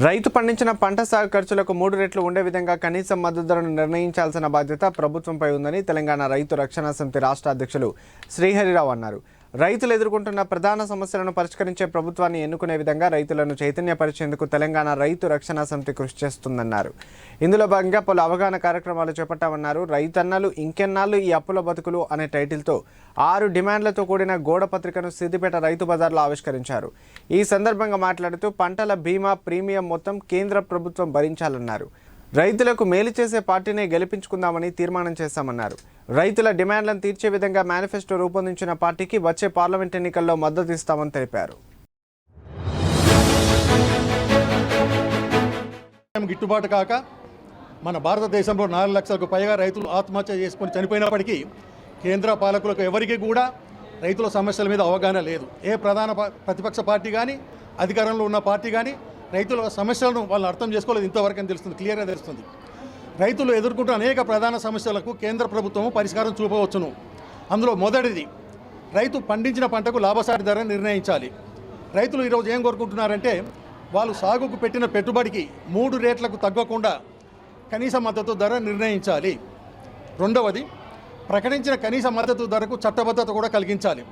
రైతు పండించిన పంట సాగు ఖర్చులకు 3 రెట్లు ఉండే విధంగా కనీస మద్దతు ధరను నిర్ణయించాల్సిన బాధ్యత ప్రభుత్వంపై ఉందని తెలంగాణ రైతు రక్షణ సమితి రాష్ట్ర అధ్యక్షులు శ్రీహరిరావు అన్నారు. రైతులు ఎదుర్కొంటున్న ప్రధాన సమస్యలను పరిష్కరించే ప్రభుత్వాన్ని ఎన్నుకునే విధంగా రైతులను చైతన్యపరిచేందుకు తెలంగాణ రైతు రక్షణ సమితి కృషి చేస్తుందన్నారు. ఇందులో భాగంగా పలు అవగాహన కార్యక్రమాలు చేపట్టామన్నారు. రైతన్నలు ఇంకెన్నాళ్ళు ఈ అప్పుల బతుకులు అనే టైటిల్తో 6 డిమాండ్లతో కూడిన గోడ పత్రికను సిద్దిపేట రైతు బజార్లో ఆవిష్కరించారు. ఈ సందర్భంగా మాట్లాడుతూ పంటల బీమా ప్రీమియం మొత్తం కేంద్ర ప్రభుత్వం భరించాలన్నారు. రైతులకు మేలు చేసే పార్టీనే గెలిపించుకుందామని తీర్మానం చేశామన్నారు. రైతుల డిమాండ్లను తీర్చే విధంగా మేనిఫెస్టో రూపొందించిన పార్టీకి వచ్చే పార్లమెంట్ ఎన్నికల్లో మద్దతు ఇస్తామని తెలిపారు. గిట్టుబాటు కాక మన భారతదేశంలో 4 లక్షలకు పైగా రైతులు ఆత్మహత్య చేసుకొని చనిపోయినప్పటికీ కేంద్ర పాలకులకు ఎవరికి కూడా రైతుల సమస్యల మీద అవగాహన లేదు. ఏ ప్రధాన ప్రతిపక్ష పార్టీ కానీ అధికారంలో ఉన్న పార్టీ కానీ రైతుల సమస్యలను వాళ్ళు అర్థం చేసుకోలేదు. ఇంతవరకు అని తెలుస్తుంది, క్లియర్గా తెలుస్తుంది. రైతులు ఎదుర్కొంటున్న అనేక ప్రధాన సమస్యలకు కేంద్ర ప్రభుత్వం పరిష్కారం చూపవచ్చును. అందులో మొదటిది, రైతు పండించిన పంటకు లాభసాటి ధర నిర్ణయించాలి. రైతులు ఈరోజు ఏం కోరుకుంటున్నారంటే వాళ్ళు సాగుకు పెట్టిన పెట్టుబడికి 3 రేట్లకు తగ్గకుండా కనీస మద్దతు ధర నిర్ణయించాలి. రెండవది, ప్రకటించిన కనీస మద్దతు ధరకు చట్టబద్ధత కూడా కలిగించాలి.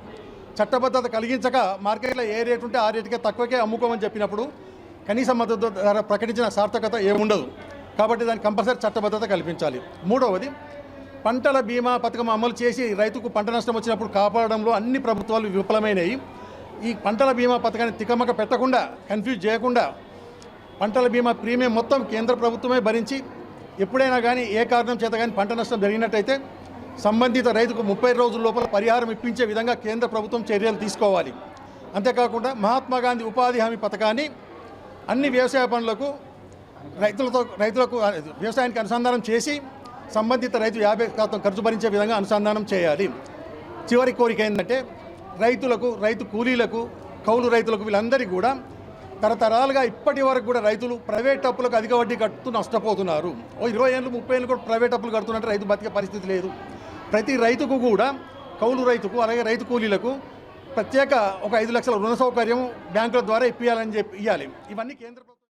చట్టబద్ధత కలిగించక మార్కెట్లో ఏ రేటు ఉంటే ఆ రేటుకే తక్కువకే అమ్ముకోమని చెప్పినప్పుడు కనీస మద్దతు ధర ప్రకటించిన సార్థకత ఏముండదు. కాబట్టి దానికి కంపల్సరీ చట్టబద్ధత కల్పించాలి. మూడవది, పంటల బీమా పథకం అమలు చేసి రైతుకు పంట నష్టం వచ్చినప్పుడు కాపాడడంలో అన్ని ప్రభుత్వాలు విఫలమైనవి. ఈ పంటల బీమా పథకాన్ని తికమక పెట్టకుండా, కన్ఫ్యూజ్ చేయకుండా పంటల బీమా ప్రీమియం మొత్తం కేంద్ర ప్రభుత్వమే భరించి ఎప్పుడైనా కానీ ఏ కారణం చేత కానీ పంట నష్టం జరిగినట్టయితే సంబంధిత రైతుకు 30 రోజుల లోపల పరిహారం ఇప్పించే విధంగా కేంద్ర ప్రభుత్వం చర్యలు తీసుకోవాలి. అంతేకాకుండా మహాత్మా గాంధీ ఉపాధి హామీ పథకాన్ని అన్ని వ్యవసాయ పనులకు రైతులకు వ్యవసాయానికి అనుసంధానం చేసి సంబంధిత రైతు 50% ఖర్చు భరించే విధంగా అనుసంధానం చేయాలి. చివరి కోరిక ఏంటంటే రైతు కూలీలకు, కౌలు రైతులకు వీళ్ళందరికీ కూడా తరతరాలుగా ఇప్పటి వరకు కూడా రైతులు ప్రైవేట్ అప్పులకు అధిక వడ్డీ కడుతూ నష్టపోతున్నారు. 20 ఏళ్ళు 30 ఏళ్ళు కూడా ప్రైవేట్ అప్పులు కడుతున్నట్టు రైతు బతికే పరిస్థితి లేదు. ప్రతి రైతుకు కూడా, కౌలు రైతుకు అలాగే రైతు కూలీలకు ప్రత్యేక ఒక 5 లక్షల రుణ సౌకర్యం బ్యాంకుల ద్వారా ఇవ్వాలని ఇవ్వాలి. ఇవన్నీ కేంద్ర